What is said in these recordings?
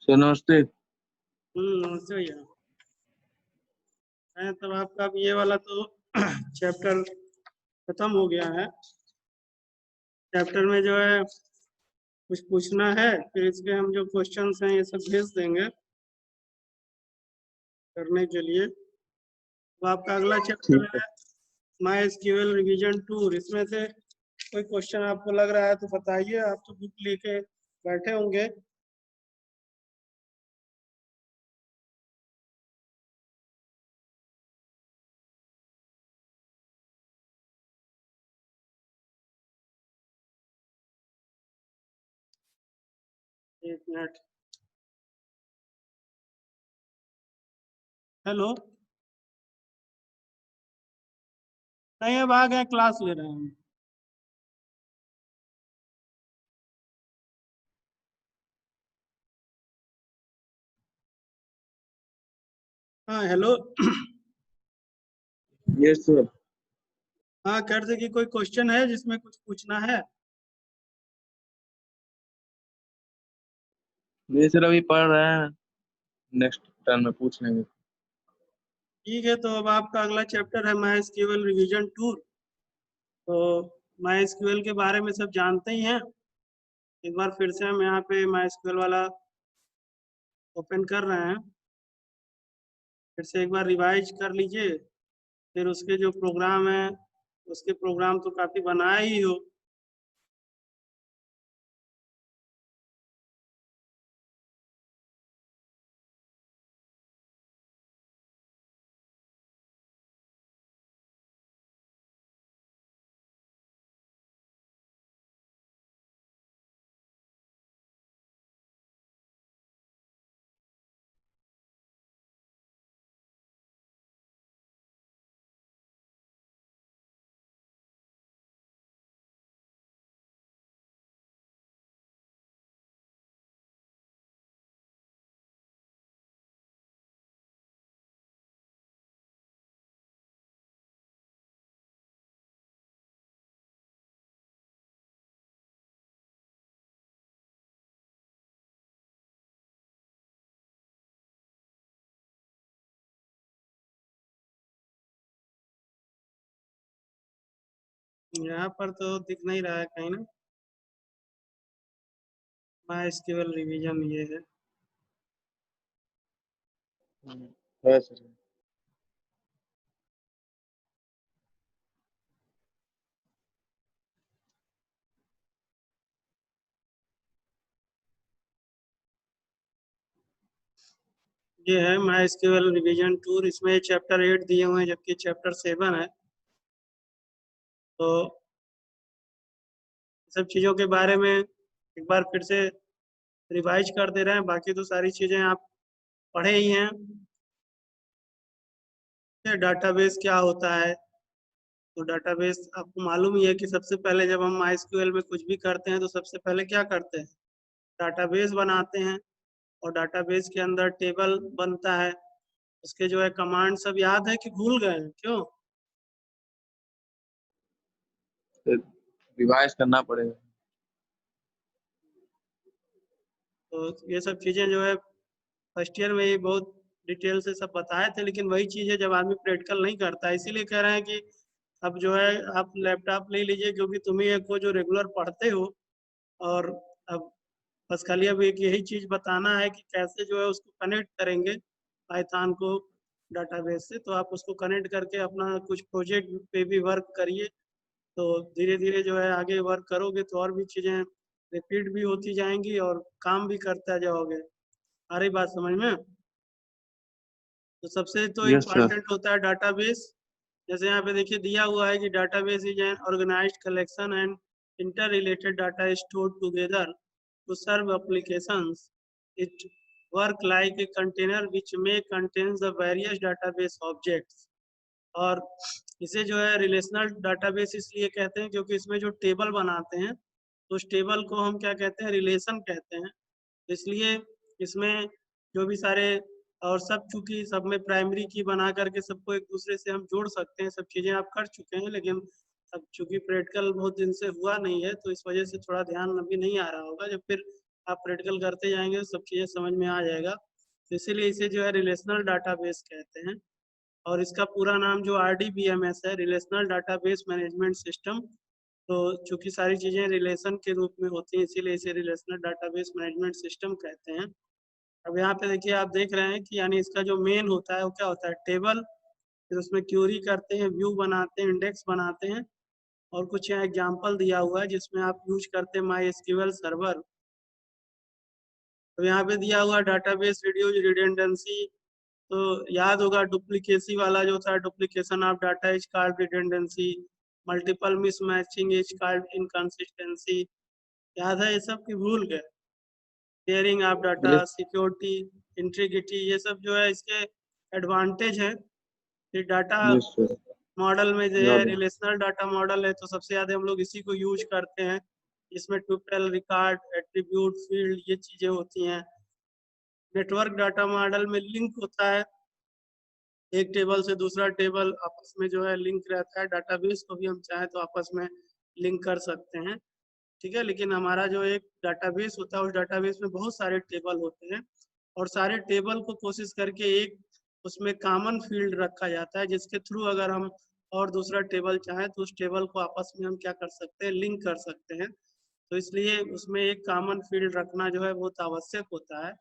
Sir नमस्ते। नमस्ते भैया। तब आपका अब ये वाला तो चैप्टर खत्म हो गया है। चैप्टर में जो है कुछ पूछना है, फिर इसके हम जो क्वेश्चंस हैं ये सब भेज देंगे करने के लिए। तो आपका अगला चैप्टर ठीक है। है माई एसक्यूएल रिवीजन टूर। इसमें से कोई क्वेश्चन आपको लग रहा है तो बताइए। आप तो बुक लेके बैठे होंगे। एक मिनट। हेलो। नहीं, अब आ गए, क्लास ले रहे हैं हम। हाँ हेलो। Yes sir. हाँ, कर दे कि कोई क्वेश्चन है जिसमें कुछ पूछना है। ये सर अभी पढ़ रहे हैं, नेक्स्ट टर्न में पूछ लेंगे। ठीक है, तो अब आपका अगला चैप्टर है माई एसक्यूएल रिवीजन टूर। तो माई एसक्यूएल के बारे में सब जानते ही हैं। एक बार फिर से हम यहाँ पे माई एसक्यूएल वाला ओपन कर रहे हैं। फिर से एक बार रिवाइज कर लीजिए। फिर उसके जो प्रोग्राम है, उसके प्रोग्राम तो काफी बनाए ही हो। यहाँ पर तो दिख नहीं रहा है कहीं ना। माई एसक्यूएल रिवीजन ये है। है सर। ये है माई एसक्यूएल रिवीजन टूर। इसमें चैप्टर 8 दिए हुए हैं जबकि चैप्टर 7 है। तो सब चीज़ों के बारे में एक बार फिर से रिवाइज कर दे रहे हैं। बाकी तो सारी चीज़ें आप पढ़े ही हैं। डाटाबेस क्या होता है? तो डाटाबेस आपको मालूम ही है कि सबसे पहले जब हम माइस्क्यूएल में कुछ भी करते हैं तो सबसे पहले क्या करते हैं? डाटाबेस बनाते हैं। और डाटाबेस के अंदर टेबल बनता है। उसके जो है कमांड सब याद है कि भूल गए हैं? क्यों? रिवाइज करना पड़ेगा। तो ये सब चीज़ें जो है फर्स्ट ईयर में ही बहुत डिटेल से सब बताए थे, लेकिन वही चीज़ है जब आदमी प्रैक्टिकल नहीं करता है। इसीलिए कह रहे हैं कि अब जो है आप लैपटॉप ले लीजिए, क्योंकि तुम ही एक हो जो रेगुलर पढ़ते हो। और अब बस खाली अब एक यही चीज़ बताना है कि कैसे जो है उसको कनेक्ट करेंगे पाइथन को डाटाबेस से। तो आप उसको कनेक्ट करके अपना कुछ प्रोजेक्ट पे भी वर्क करिए। तो धीरे धीरे जो है आगे वर्क करोगे तो और भी चीज़ें रिपीट भी होती जाएंगी और काम भी करते जाओगे। आ रही बात समझ में? तो सबसे तो यस सर। इम्पोर्टेंट होता है डाटाबेस। जैसे यहाँ पे देखिए दिया हुआ है कि database is an organised collection and interrelated data stored together to serve applications. It work like a container which में contains the various database objects. और इसे जो है रिलेशनल डाटाबेस इसलिए कहते हैं क्योंकि इसमें जो टेबल बनाते हैं तो उस टेबल को हम क्या कहते हैं? रिलेशन कहते हैं। इसलिए इसमें जो भी सारे और सब चूंकि सब में प्राइमरी की बना करके सबको एक दूसरे से हम जोड़ सकते हैं, सब चीज़ें आप कर चुके हैं। लेकिन अब चूंकि प्रैक्टिकल बहुत दिन से हुआ नहीं है तो इस वजह से थोड़ा ध्यान अभी नहीं आ रहा होगा। जब फिर आप प्रैक्टिकल करते जाएंगे तो सब चीज़ें समझ में आ जाएगा। तो इसीलिए इसे जो है रिलेशनल डाटाबेस कहते हैं। और इसका पूरा नाम जो RDBMS है, रिलेशनल डाटाबेस मैनेजमेंट सिस्टम। तो चूंकि सारी चीज़ें रिलेशन के रूप में होती हैं, इसीलिए इसे रिलेशनल डाटाबेस मैनेजमेंट सिस्टम कहते हैं। अब यहाँ पे देखिए, आप देख रहे हैं कि यानी इसका जो मेन होता है वो क्या होता है, टेबल। फिर उसमें क्यूरी करते हैं, व्यू बनाते हैं, इंडेक्स बनाते हैं। और कुछ यहाँ एग्जाम्पल दिया हुआ है जिसमें आप यूज करते हैं MySQL सर्वर। तो यहाँ पे दिया हुआ डाटाबेस रिड्यूस रिडंडेंसी। तो याद होगा डुप्लीकेसी वाला जो था, duplication of data is called redundancy, multiple mismatching is called inconsistency. याद है ये सब की भूल गए? Sharing of data, yes security, integrity, ये सब जो है इसके एडवांटेज है। फिर डाटा यस सर, मॉडल में जो है याद है। रिलेशनल डाटा मॉडल है, तो सबसे ज्यादा हम लोग इसी को यूज करते हैं। इसमें ट्यूपल, रिकॉर्ड, एट्रीब्यूट, फील्ड, ये चीजें होती हैं। नेटवर्क डाटा मॉडल में लिंक होता है, एक टेबल से दूसरा टेबल आपस में जो है लिंक रहता है। डाटाबेस को भी हम चाहें तो आपस में लिंक कर सकते हैं, ठीक है। लेकिन हमारा जो एक डाटाबेस होता है, उस डाटाबेस में बहुत सारे टेबल होते हैं, और सारे टेबल को कोशिश करके एक उसमें कॉमन फील्ड रखा जाता है, जिसके थ्रू अगर हम और दूसरा टेबल चाहें तो उस टेबल को आपस में हम क्या कर सकते हैं, लिंक कर सकते हैं। तो इसलिए उसमें एक कॉमन फील्ड रखना जो है बहुत आवश्यक होता है।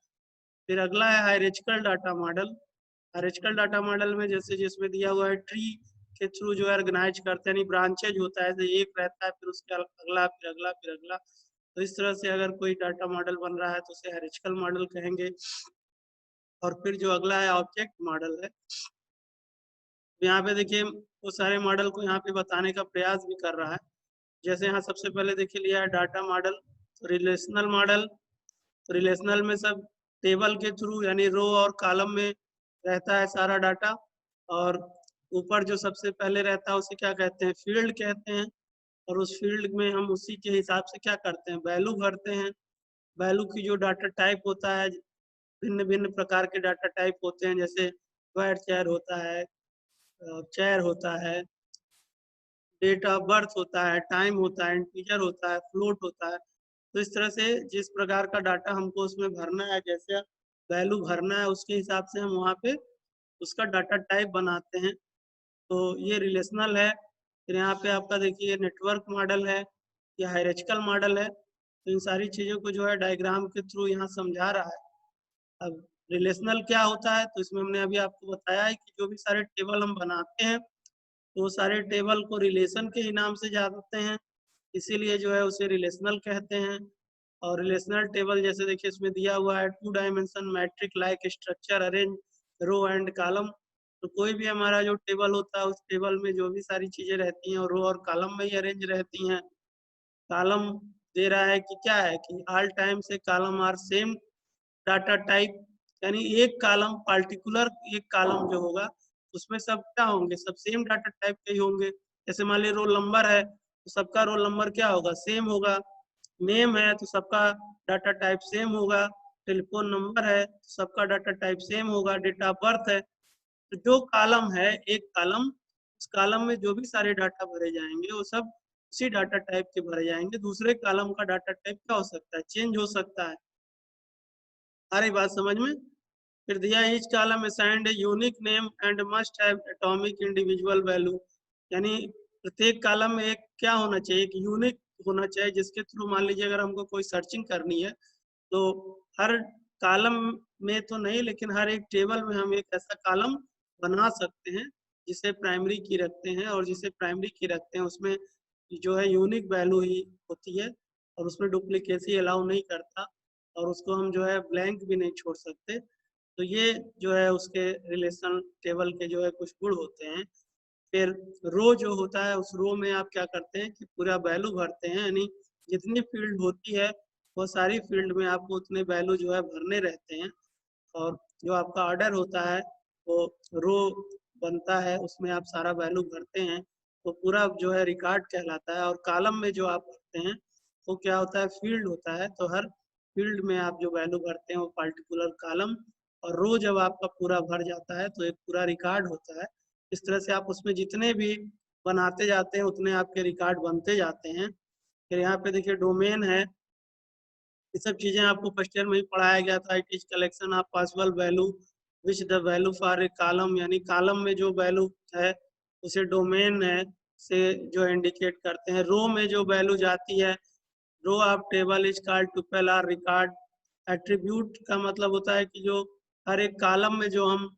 फिर अगला है हायरार्चिकल डाटा मॉडल। हायरार्चिकल डाटा मॉडल में जैसे जिसमें दिया हुआ है ट्री के थ्रू जो है ऑर्गेनाइज करते हैं, यानी ब्रांचेज होता है, जैसे एक रहता है फिर उसके अगला, फिर अगला, फिर अगला। तो इस तरह से अगर कोई डाटा मॉडल बन रहा है तो उसे हायरार्चिकल मॉडल कहेंगे। और फिर जो अगला है ऑब्जेक्ट मॉडल है। यहाँ पे देखिए वो सारे मॉडल को यहाँ पे बताने का प्रयास भी कर रहा है। जैसे यहाँ सबसे पहले देखिए लिया है data model, relational model. Relational में सब टेबल के थ्रू यानी रो और कॉलम में रहता है सारा डाटा। और ऊपर जो सबसे पहले रहता है उसे क्या कहते हैं, फील्ड कहते हैं। और उस फील्ड में हम उसी के हिसाब से क्या करते हैं, वैल्यू भरते हैं। वैल्यू की जो डाटा टाइप होता है, भिन्न भिन्न प्रकार के डाटा टाइप होते हैं, जैसे वर्ड चेयर होता है, चेयर होता है, डेट ऑफ बर्थ होता है, टाइम होता है, इंटीजर होता है, फ्लोट होता है। तो इस तरह से जिस प्रकार का डाटा हमको उसमें भरना है, जैसे वैल्यू भरना है, उसके हिसाब से हम वहाँ पे उसका डाटा टाइप बनाते हैं। तो ये रिलेशनल है। फिर यहाँ पे आपका देखिए नेटवर्क मॉडल है, या हायरार्चिकल मॉडल है। तो इन सारी चीज़ों को जो है डायग्राम के थ्रू यहाँ समझा रहा है। अब रिलेशनल क्या होता है, तो इसमें हमने अभी आपको बताया है कि जो भी सारे टेबल हम बनाते हैं तो वो सारे टेबल को रिलेशन के ही नाम से जानते हैं, इसीलिए जो है उसे रिलेशनल कहते हैं। और रिलेशनल टेबल जैसे देखिए इसमें दिया हुआ है 2 dimension matrix like structure arrange row and column. तो कोई भी हमारा जो टेबल होता है उस टेबल में जो भी सारी चीजें रहती हैं और रो और कॉलम में ही अरेंज रहती हैं। कॉलम दे रहा है कि क्या है कि ऑल टाइम से column are same data type, यानी एक कॉलम पार्टिकुलर, एक कॉलम जो होगा उसमें सब क्या होंगे, सब सेम डाटा टाइप के ही होंगे। जैसे मान लीजिए रोल नंबर है तो सबका रोल नंबर क्या होगा, सेम होगा। नेम है तो सबका डाटा टाइप सेम होगा। टेलीफोन नंबर है तो सबका डाटा टाइप सेम होगा। डेट ऑफ बर्थ है तो जो कॉलम है, एक कॉलम, उस कॉलम में जो भी सारे डाटा भरे जाएंगे वो सब उसी डाटा टाइप के भरे जाएंगे। दूसरे कॉलम का डाटा टाइप क्या हो सकता है, चेंज हो सकता है। आ रही बात समझ में? फिर दिया each column assigned unique name and must have atomic individual value, यानी प्रत्येक कॉलम में एक क्या होना चाहिए, एक यूनिक होना चाहिए, जिसके थ्रू मान लीजिए अगर हमको कोई सर्चिंग करनी है तो हर कॉलम में तो नहीं, लेकिन हर एक टेबल में हम एक ऐसा कॉलम बना सकते हैं जिसे प्राइमरी की रखते हैं। और जिसे प्राइमरी की रखते हैं उसमें जो है यूनिक वैल्यू ही होती है, और उसमें डुप्लीकेसी अलाउ नहीं करता, और उसको हम जो है ब्लैंक भी नहीं छोड़ सकते। तो ये जो है उसके रिलेशन टेबल के जो है कुछ गुण होते हैं। फिर रो जो होता है, उस रो में आप क्या करते हैं कि पूरा वैल्यू भरते हैं, यानी जितनी फील्ड होती है वो सारी फील्ड में आपको उतने वैल्यू जो है भरने रहते हैं। और जो आपका ऑर्डर होता है वो रो बनता है, उसमें आप सारा वैल्यू भरते हैं, तो पूरा जो है रिकॉर्ड कहलाता है। और कॉलम में जो आप भरते हैं वो क्या होता है, फील्ड होता है। तो हर फील्ड में आप जो वैल्यू भरते हैं वो पार्टिकुलर कॉलम। और रो जब आपका पूरा भर जाता है तो एक पूरा रिकॉर्ड होता है। इस तरह से आप उसमें जितने भी बनाते जाते हैं उतने आपके रिकॉर्ड बनते जाते हैं। फिर यहाँ पे देखिए डोमेन है। ये सब चीजें आपको फर्स्ट ईयर में ही पढ़ाया गया था। It is collection of possible value which the value for a column, यानी कॉलम में जो वैल्यू है उसे डोमेन है से जो इंडिकेट करते हैं। रो में जो वैल्यू जाती है, row of table is called tuple और रिकॉर्ड। एट्रीब्यूट का मतलब होता है कि जो हर एक कॉलम में जो हम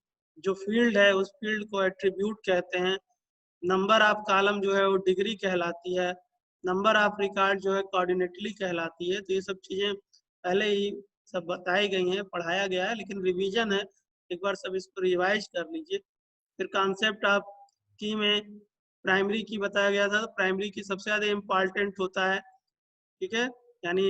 जो फील्ड है उस फील्ड को एट्रीब्यूट कहते हैं। नंबर ऑफ कॉलम जो है वो डिग्री कहलाती है। नंबर ऑफ रिकॉर्ड जो है कोऑर्डिनेटली कहलाती है। तो ये सब चीजें पहले ही सब बताई गई हैं, पढ़ाया गया है, लेकिन रिवीजन है, एक बार सब इसको रिवाइज कर लीजिए। फिर कॉन्सेप्ट ऑफ की में प्राइमरी की बताया गया था। तो प्राइमरी की सबसे ज्यादा इम्पॉर्टेंट होता है, ठीक है, यानी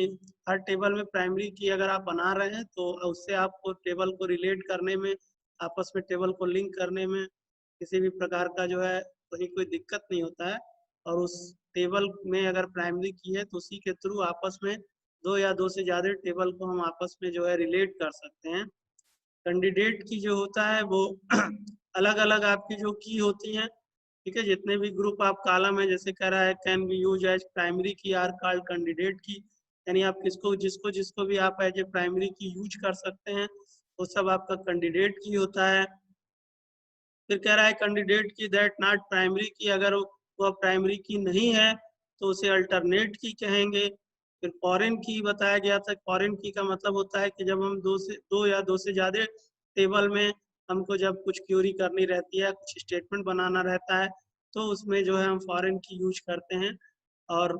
हर टेबल में प्राइमरी की अगर आप बना रहे हैं तो उससे आपको टेबल को रिलेट करने में, आपस में टेबल को लिंक करने में किसी भी प्रकार का जो है कहीं कोई दिक्कत नहीं होता है। और उस टेबल में अगर प्राइमरी की है तो उसी के थ्रू आपस में दो या दो से ज्यादा टेबल को हम आपस में जो है रिलेट कर सकते हैं। कैंडिडेट की जो होता है वो अलग अलग आपकी जो की होती हैं, ठीक है, जितने भी ग्रुप आप कॉलम है, जैसे कह रहा है can be use as primary key are called candidate key, यानी आप किसको जिसको जिसको भी आप as a primary key use कर सकते हैं, वो सब आपका कैंडिडेट की होता है। फिर कह रहा है कैंडिडेट की दैट नॉट प्राइमरी की, अगर वो प्राइमरी की नहीं है तो उसे अल्टरनेट की कहेंगे। फिर फॉरेन की बताया गया था। फॉरेन की का मतलब होता है कि जब हम दो या दो से ज्यादा टेबल में हमको जब कुछ क्यूरी करनी रहती है, कुछ स्टेटमेंट बनाना रहता है, तो उसमें जो है हम फॉरेन की यूज करते हैं। और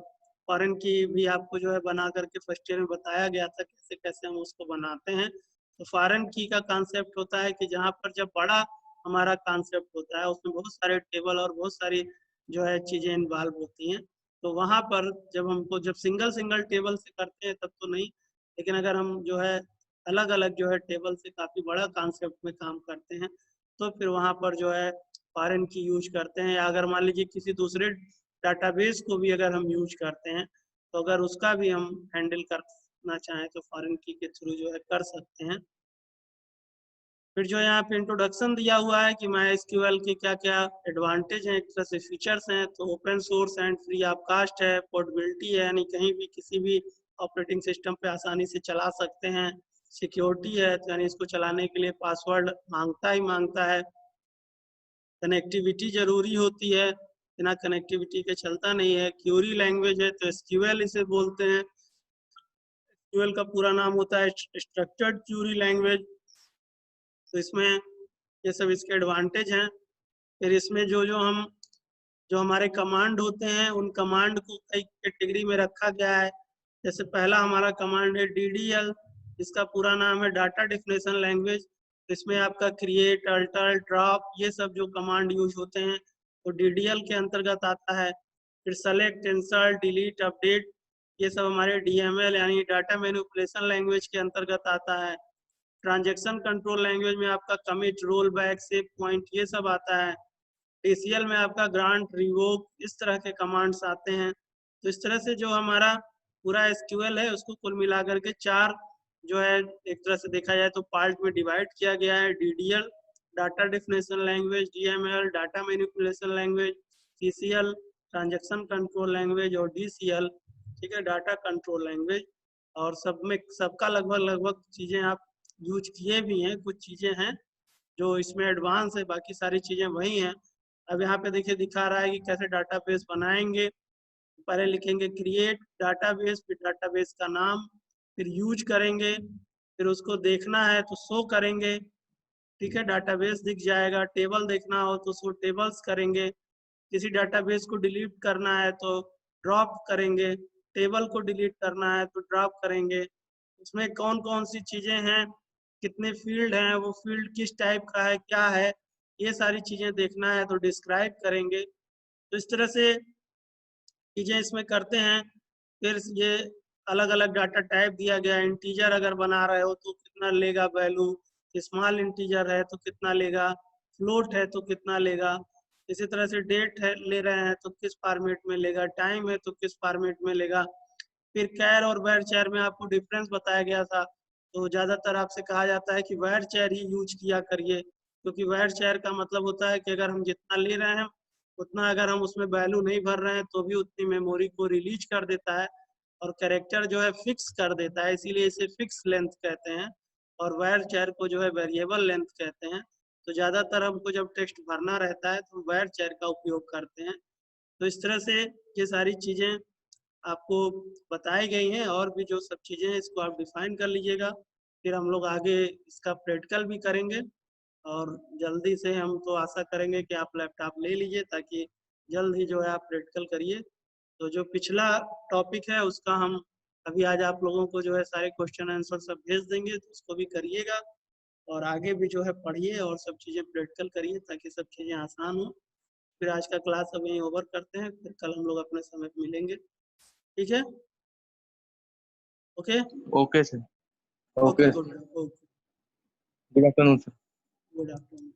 फॉरेन की भी आपको जो है बना करके फर्स्ट ईयर में बताया गया था कैसे कैसे हम उसको बनाते हैं। तो फॉरेन की का कॉन्सेप्ट होता है कि जहाँ पर जब बड़ा हमारा कॉन्सेप्ट होता है उसमें बहुत सारे टेबल और बहुत सारी जो है चीजें इन्वॉल्व होती हैं, तो वहां पर जब हमको जब सिंगल सिंगल टेबल से करते हैं तब तो नहीं, लेकिन अगर हम जो है अलग अलग जो है टेबल से काफी बड़ा कॉन्सेप्ट में काम करते हैं तो फिर वहां पर जो है फॉरेन की यूज करते हैं। या अगर मान लीजिए किसी दूसरे डाटाबेस को भी अगर हम यूज करते हैं तो अगर उसका भी हम हैंडल करना चाहें तो फॉरेन की के थ्रू जो है कर सकते हैं। फिर जो यहाँ पे इंट्रोडक्शन दिया हुआ है कि MySQL के क्या क्या एडवांटेज हैं, एक तरह से फीचर्स हैं। तो open source and free of cost है, पोर्टेबिलिटी है, यानी कहीं भी किसी भी ऑपरेटिंग सिस्टम पे आसानी से चला सकते हैं। सिक्योरिटी है, तो यानी इसको चलाने के लिए पासवर्ड मांगता ही मांगता है। कनेक्टिविटी जरूरी होती है, बिना कनेक्टिविटी के चलता नहीं है। क्यूरी लैंग्वेज है, तो SQL इसे बोलते हैं। SQL का पूरा नाम होता है स्ट्रक्चर्ड क्यूरी लैंग्वेज। तो इसमें ये सब इसके एडवांटेज हैं। फिर इसमें जो हमारे कमांड होते हैं उन कमांड को कई कैटेगरी में रखा गया है। जैसे पहला हमारा कमांड है DDL, इसका पूरा नाम है डाटा डेफिनेशन लैंग्वेज। इसमें आपका क्रिएट, अल्टर, ड्रॉप, ये सब जो कमांड यूज होते हैं तो DDL के अंतर्गत आता है। फिर सेलेक्ट, इंसर्ट, डिलीट, अपडेट, ये सब हमारे DML यानी डाटा मैनिपुलेशन लैंग्वेज के अंतर्गत आता है। ट्रांजेक्शन कंट्रोल लैंग्वेज में आपका commit, roll back, save point, ये सब आता है। DCL में आपका ग्रांट, रिवोक, इस तरह के कमांड्स आते हैं। तो इस तरह से जो हमारा पूरा SQL है उसको कुल मिलाकर के चार जो है एक तरह से देखा जाए तो पार्ट में डिवाइड किया गया है। DDL data definition language, DML data manipulation language, CCL transaction control language और DCL, ठीक है, डाटा कंट्रोल लैंग्वेज। और सब में सबका लगभग लगभग चीजें आप यूज किए भी हैं, कुछ चीजें हैं जो इसमें एडवांस है, बाकी सारी चीजें वही हैं। अब यहाँ पे देखिए दिखा रहा है कि कैसे डाटाबेस बनाएंगे। पहले लिखेंगे क्रिएट डाटाबेस, फिर डाटाबेस का नाम, फिर यूज करेंगे, फिर उसको देखना है तो शो करेंगे, ठीक है, डाटाबेस दिख जाएगा। टेबल देखना हो तो उसको टेबल्स करेंगे। किसी डाटाबेस को डिलीट करना है तो ड्रॉप करेंगे, टेबल को डिलीट करना है तो ड्रॉप करेंगे। उसमें कौन कौन सी चीजें हैं, कितने फील्ड हैं, वो फील्ड किस टाइप का है, क्या है, ये सारी चीजें देखना है तो डिस्क्राइब करेंगे। तो इस तरह से चीजें इसमें करते हैं। फिर ये अलग अलग डाटा टाइप दिया गया है। इंटीजर अगर बना रहे हो तो कितना लेगा वैल्यू, स्मॉल इंटीजर है तो कितना लेगा, फ्लोट है तो कितना लेगा, इसी तरह से डेट है ले रहे हैं तो किस फॉर्मेट में लेगा, टाइम है तो किस फॉर्मेट में लेगा। फिर कैर और वैर चेयर में आपको डिफरेंस बताया गया था। तो ज्यादातर आपसे कहा जाता है कि वैर चेयर ही यूज किया करिए, क्योंकि वैर चेयर का मतलब होता है कि अगर हम जितना ले रहे हैं उतना अगर हम उसमें वैल्यू नहीं भर रहे हैं तो भी उतनी मेमोरी को रिलीज कर देता है। और कैरेक्टर जो है फिक्स कर देता है, इसीलिए इसे फिक्स लेंथ कहते हैं, और varchar को जो है वेरिएबल लेंथ कहते हैं। तो ज़्यादातर हमको जब टेक्स्ट भरना रहता है तो varchar का उपयोग करते हैं। तो इस तरह से ये सारी चीज़ें आपको बताई गई हैं, और भी जो सब चीज़ें हैं इसको आप डिफाइन कर लीजिएगा। फिर हम लोग आगे इसका प्रैक्टिकल भी करेंगे, और जल्दी से हम तो आशा करेंगे कि आप लैपटॉप ले लीजिए ताकि जल्द ही जो है आप प्रैक्टिकल करिए। तो जो पिछला टॉपिक है उसका हम अभी आज आप लोगों को जो है सारे क्वेश्चन आंसर सब भेज देंगे, तो उसको भी करिएगा, और आगे भी जो है पढ़िए और सब चीज़ें प्रैक्टिकल करिए ताकि सब चीज़ें आसान हो। फिर आज का क्लास अब यहीं ओवर करते हैं, फिर कल हम लोग अपने समय पे मिलेंगे। ठीक है, okay okay sir. Okay, okay, good, okay, good afternoon sir. Good afternoon.